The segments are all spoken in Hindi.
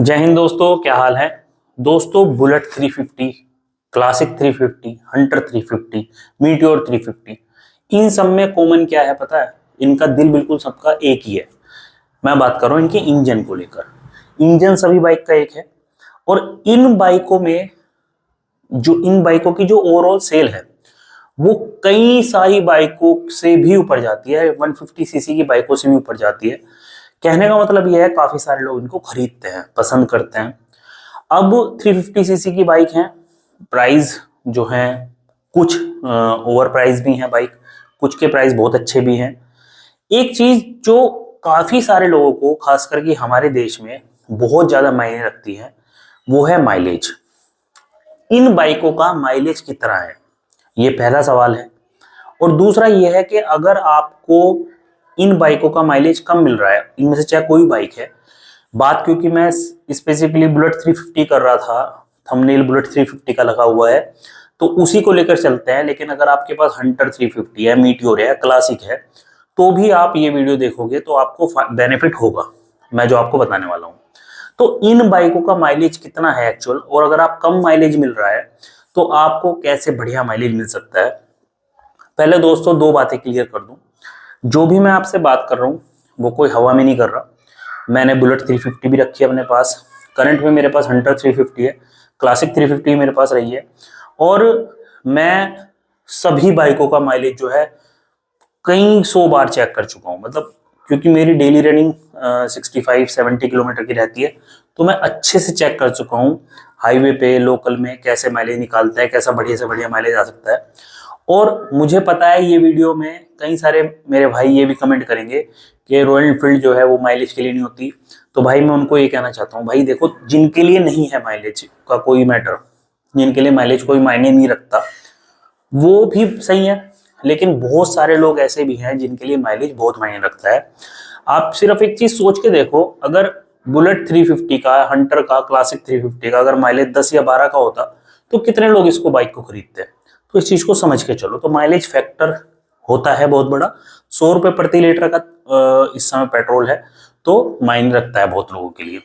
जय हिंद दोस्तों, क्या हाल है। दोस्तों, बुलेट 350, क्लासिक 350, हंटर 350, मीटियोर 350, इन सब में कॉमन क्या है पता है? इनका दिल बिल्कुल सबका एक ही है। मैं बात कर रहा हूँ इनके इंजन को लेकर। इंजन सभी बाइक का एक है और इन बाइकों की जो ओवरऑल सेल है वो कई सारी बाइकों से भी ऊपर जाती है, 150 सीसी की बाइकों से भी ऊपर जाती है। कहने का मतलब यह है काफी सारे लोग इनको खरीदते हैं, पसंद करते हैं। अब 350 सीसी की बाइक है, प्राइस जो है कुछ ओवर प्राइस भी है बाइक, कुछ के प्राइस बहुत अच्छे भी हैं। एक चीज जो काफी सारे लोगों को, खास करके हमारे देश में, बहुत ज्यादा मायने रखती है वो है माइलेज। इन बाइकों का माइलेज कितना है, ये पहला सवाल है। और दूसरा ये है कि अगर आपको इन बाइकों का माइलेज कम मिल रहा है, इनमें से चाहे कोई बाइक है, बात क्योंकि मैं स्पेसिफिकली बुलेट 350 कर रहा था, थंबनेल बुलेट 350 का लगा हुआ है तो उसी को लेकर चलते हैं। लेकिन अगर आपके पास हंटर 350 है, मीटियोर है, क्लासिक है, तो भी आप ये वीडियो देखोगे तो आपको बेनिफिट होगा मैं जो आपको बताने वाला हूं। तो इन बाइकों का माइलेज कितना है एक्चुअल, और अगर आप कम माइलेज मिल रहा है तो आपको कैसे बढ़िया माइलेज मिल सकता है। पहले दोस्तों दो बातें क्लियर कर दूं, जो भी मैं आपसे बात कर रहा हूं वो कोई हवा में नहीं कर रहा। मैंने बुलेट 350 भी रखी है अपने पास, करंट में मेरे पास हंटर 350 है, क्लासिक 350 मेरे पास रही है। और मैं सभी बाइकों का माइलेज जो है कई सौ बार चेक कर चुका हूं। मतलब क्योंकि मेरी डेली रनिंग 65-70 किलोमीटर की रहती है, तो मैं अच्छे से चेक कर चुका हूं हाईवे पे, लोकल में कैसे माइलेज निकालता है, कैसा बढ़िया से बढ़िया माइलेज आ सकता है। और मुझे पता है ये वीडियो में कई सारे मेरे भाई ये भी कमेंट करेंगे कि रॉयल एनफील्ड जो है वो माइलेज के लिए नहीं होती। तो भाई मैं उनको ये कहना चाहता हूँ, भाई देखो, जिनके लिए नहीं है माइलेज का कोई मैटर, जिनके लिए माइलेज कोई मायने नहीं रखता, वो भी सही है। लेकिन बहुत सारे लोग ऐसे भी हैं जिनके लिए माइलेज बहुत मायने रखता है। आप सिर्फ एक चीज सोच के देखो, अगर बुलेट 350 का, हंटर का, क्लासिक 350 का अगर माइलेज 10 या 12 का होता तो कितने लोग इसको बाइक को खरीदते हैं। तो इस चीज को समझ के चलो। तो माइलेज फैक्टर होता है बहुत बड़ा। 100 रुपए प्रति लीटर का इस समय पेट्रोल है, तो मायने रखता है बहुत लोगों के लिए।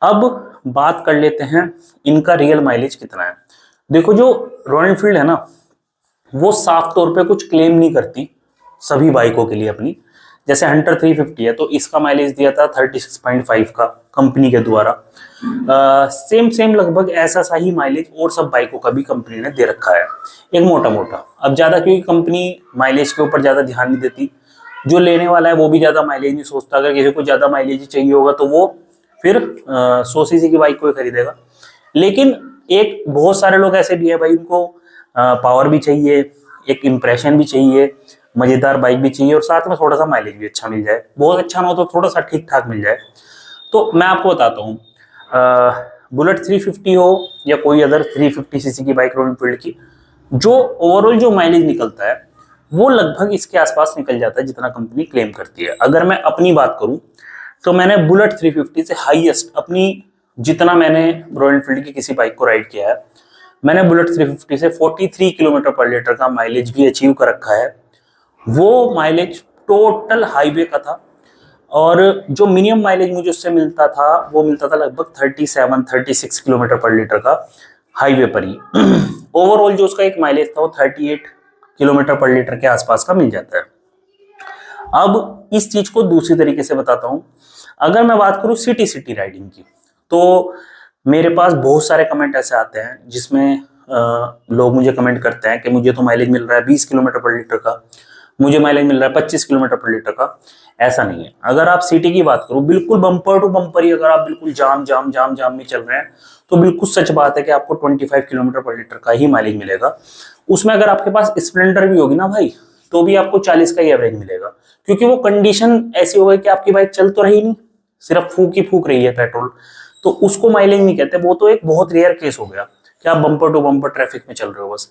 अब बात कर लेते हैं इनका रियल माइलेज कितना है। देखो, जो रॉयल एनफील्ड है ना, वो साफ तौर पे कुछ क्लेम नहीं करती सभी बाइकों के लिए अपनी। जैसे हंटर 350 है तो इसका माइलेज दिया था 36.5 का कंपनी के द्वारा। सेम सेम लगभग ऐसा सा ही माइलेज और सब बाइकों का भी कंपनी ने दे रखा है, एक मोटा मोटा। अब ज्यादा क्योंकि कंपनी माइलेज के ऊपर ज्यादा ध्यान नहीं देती, जो लेने वाला है वो भी ज्यादा माइलेज नहीं सोचता। अगर किसी को ज्यादा माइलेज चाहिए होगा तो वो फिर 100 सीसी की बाइक को ही खरीदेगा। लेकिन एक बहुत सारे लोग ऐसे भी है भाई, उनको पावर भी चाहिए, एक इंप्रेशन भी चाहिए, मजेदार बाइक भी चाहिए और साथ में थोड़ा सा माइलेज भी अच्छा मिल जाए। बहुत अच्छा ना हो तो थोड़ा सा ठीक ठाक मिल जाए। तो मैं आपको बताता हूँ, बुलेट 350 हो या कोई अदर 350 सीसी की बाइक रॉयल एनफील्ड की, जो ओवरऑल जो माइलेज निकलता है वो लगभग इसके आसपास निकल जाता है जितना कंपनी क्लेम करती है। अगर मैं अपनी बात करूं तो मैंने बुलेट 350 से हाईएस्ट अपनी, जितना मैंने रॉयल एनफील्ड की किसी बाइक को राइड किया है, मैंने बुलेट 350 से 43 किलोमीटर पर लीटर का माइलेज भी अचीव कर रखा है। वो माइलेज टोटल हाईवे का था और जो मिनिमम माइलेज मुझे उससे मिलता था वो मिलता था लगभग 37-36 किलोमीटर पर लीटर का हाईवे पर ही। ओवरऑल जो उसका एक माइलेज था वो 38 किलोमीटर पर लीटर के आसपास का मिल जाता है। अब इस चीज को दूसरी तरीके से बताता हूं। अगर मैं बात करूं सिटी सिटी राइडिंग की, तो मेरे पास बहुत सारे कमेंट ऐसे आते हैं जिसमें लोग मुझे कमेंट करते हैं कि मुझे तो माइलेज मिल रहा है 20 किलोमीटर पर लीटर का, मुझे माइलेज मिल रहा है 25 किलोमीटर पर लीटर का। ऐसा नहीं है। अगर आप सिटी की बात करो, बिल्कुल बम्पर टू बम्पर ही, अगर आप बिल्कुल जाम जाम जाम जाम में चल रहे हैं तो बिल्कुल सच बात है कि आपको 25 किलोमीटर पर लीटर का ही माइलेज मिलेगा। उसमें अगर आपके पास स्प्लेंडर भी होगी ना भाई, तो भी आपको 40 का ही एवरेज मिलेगा, क्योंकि वो कंडीशन ऐसी हो गई कि आपकी बाइक चल तो रही नहीं, सिर्फ फूक ही फूक रही है पेट्रोल, तो उसको माइलेज नहीं कहते। वो तो एक बहुत रेयर केस हो गया कि आप बम्पर टू बम्पर ट्रैफिक में चल रहे हो बस।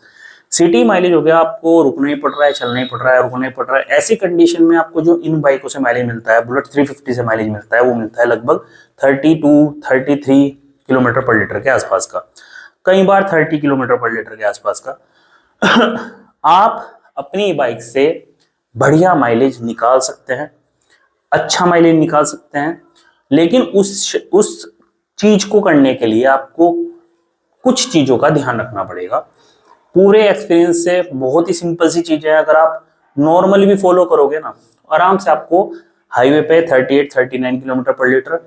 सिटी माइलेज हो गया, आपको रुकना ही पड़ रहा है, चलना ही पड़ रहा है, रुकना ही पड़ रहा है। ऐसी कंडीशन में आपको जो इन बाइकों से माइलेज मिलता है, बुलेट 350 से माइलेज मिलता है, वो मिलता है लगभग 32-33 किलोमीटर पर लीटर के आसपास का, कई बार 30 किलोमीटर पर लीटर के आसपास का। आप अपनी बाइक से बढ़िया माइलेज निकाल सकते हैं, अच्छा माइलेज निकाल सकते हैं। लेकिन उस चीज को करने के लिए आपको कुछ चीजों का ध्यान रखना पड़ेगा। पूरे एक्सपीरियंस से बहुत ही सिंपल सी चीज है, अगर आप नॉर्मली भी फॉलो करोगे ना, आराम से आपको हाईवे पे 38-39 किलोमीटर पर लीटर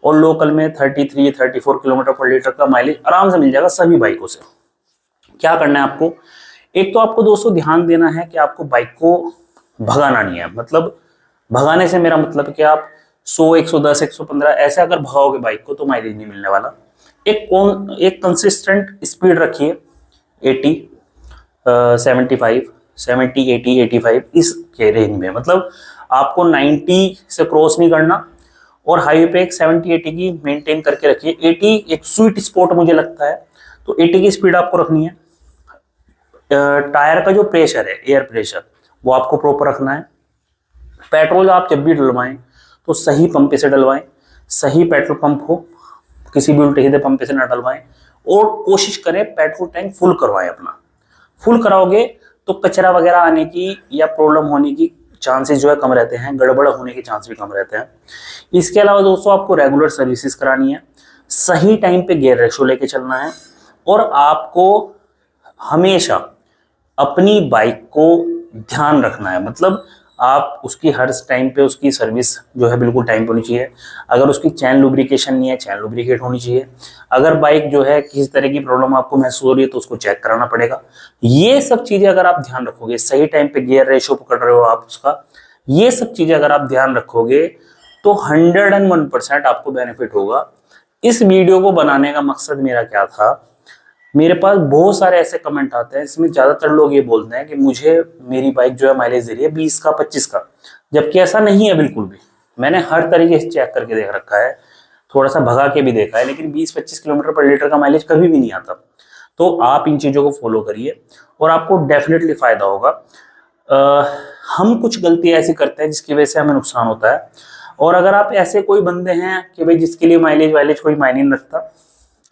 और लोकल में 33-34 किलोमीटर पर लीटर का माइलेज आराम से मिल जाएगा सभी बाइकों से। क्या करना है आपको, एक तो आपको दोस्तों ध्यान देना है कि आपको बाइक को भगाना नहीं है। मतलब भगाने से मेरा मतलब कि आप 100, 110, 115 ऐसे अगर भगाओगे बाइक को तो माइलेज नहीं मिलने वाला। एक कंसिस्टेंट स्पीड रखिए 80, 75, 70, 80, 85 इस के रेंज में। मतलब आपको 90 से क्रॉस नहीं करना और हाईवे पे एक 70-80 की मेंटेन करके रखिए। 80 एक स्वीट स्पॉट मुझे लगता है, तो 80 की स्पीड आपको रखनी है। टायर का जो प्रेशर है, एयर प्रेशर, वो आपको प्रॉपर रखना है। पेट्रोल आप जब भी डलवाएं तो सही पंप से डलवाएं, सही पेट्रोल पंप हो, किसी भी उल्टे सीधे पंप से ना डलवाएं और कोशिश करें पेट्रोल टैंक फुल करवाएं अपना। फुल कराओगे तो कचरा वगैरह आने की या प्रॉब्लम होने की चांसेस जो है कम रहते हैं, गड़बड़ होने के चांस भी कम रहते हैं। इसके अलावा दोस्तों आपको रेगुलर सर्विसेज करानी है, सही टाइम पे गियर रेशो लेके चलना है और आपको हमेशा अपनी बाइक को ध्यान रखना है। मतलब आप उसकी हर टाइम पे उसकी सर्विस जो है बिल्कुल टाइम पे होनी चाहिए। अगर उसकी चैन लुब्रिकेशन नहीं है, चैन लुब्रिकेट होनी चाहिए। अगर बाइक जो है किसी तरह की प्रॉब्लम आपको महसूस हो रही है तो उसको चेक कराना पड़ेगा। ये सब चीजें अगर आप ध्यान रखोगे, सही टाइम पे गियर रेशो पकड़ रहे हो आप उसका, ये सब चीजें अगर आप ध्यान रखोगे तो 101% आपको बेनिफिट होगा। इस वीडियो को बनाने का मकसद मेरा क्या था, मेरे पास बहुत सारे ऐसे कमेंट आते हैं, इसमें ज्यादातर लोग ये बोलते हैं कि मुझे मेरी बाइक जो है माइलेज दे रही है 20 का, 25 का, जबकि ऐसा नहीं है बिल्कुल भी। मैंने हर तरीके से चेक करके देख रखा है, थोड़ा सा भगा के भी देखा है, लेकिन 20-25 किलोमीटर पर लीटर का माइलेज कभी भी नहीं आता। तो आप इन चीजों को फॉलो करिए और आपको डेफिनेटली फायदा होगा। हम कुछ गलतियां ऐसी करते हैं जिसकी वजह से हमें नुकसान होता है, और अगर आप ऐसे कोई बंदे हैं कि भाई जिसके लिए माइलेज वाइलेज कोई मायने नहीं रखता,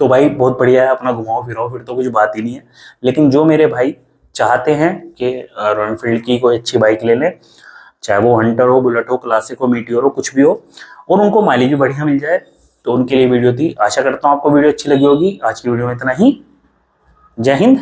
तो भाई बहुत बढ़िया है, अपना घुमाओ फिराओ, फिर तो कुछ बात ही नहीं है। लेकिन जो मेरे भाई चाहते हैं कि रॉयल एनफील्ड की कोई अच्छी बाइक ले लें, चाहे वो हंटर हो, बुलेट हो, क्लासिक हो, मीटियोर हो, कुछ भी हो, और उनको माइलेज भी बढ़िया मिल जाए, तो उनके लिए वीडियो थी। आशा करता हूँ आपको वीडियो अच्छी लगी होगी। आज की वीडियो में इतना ही। जय हिंद।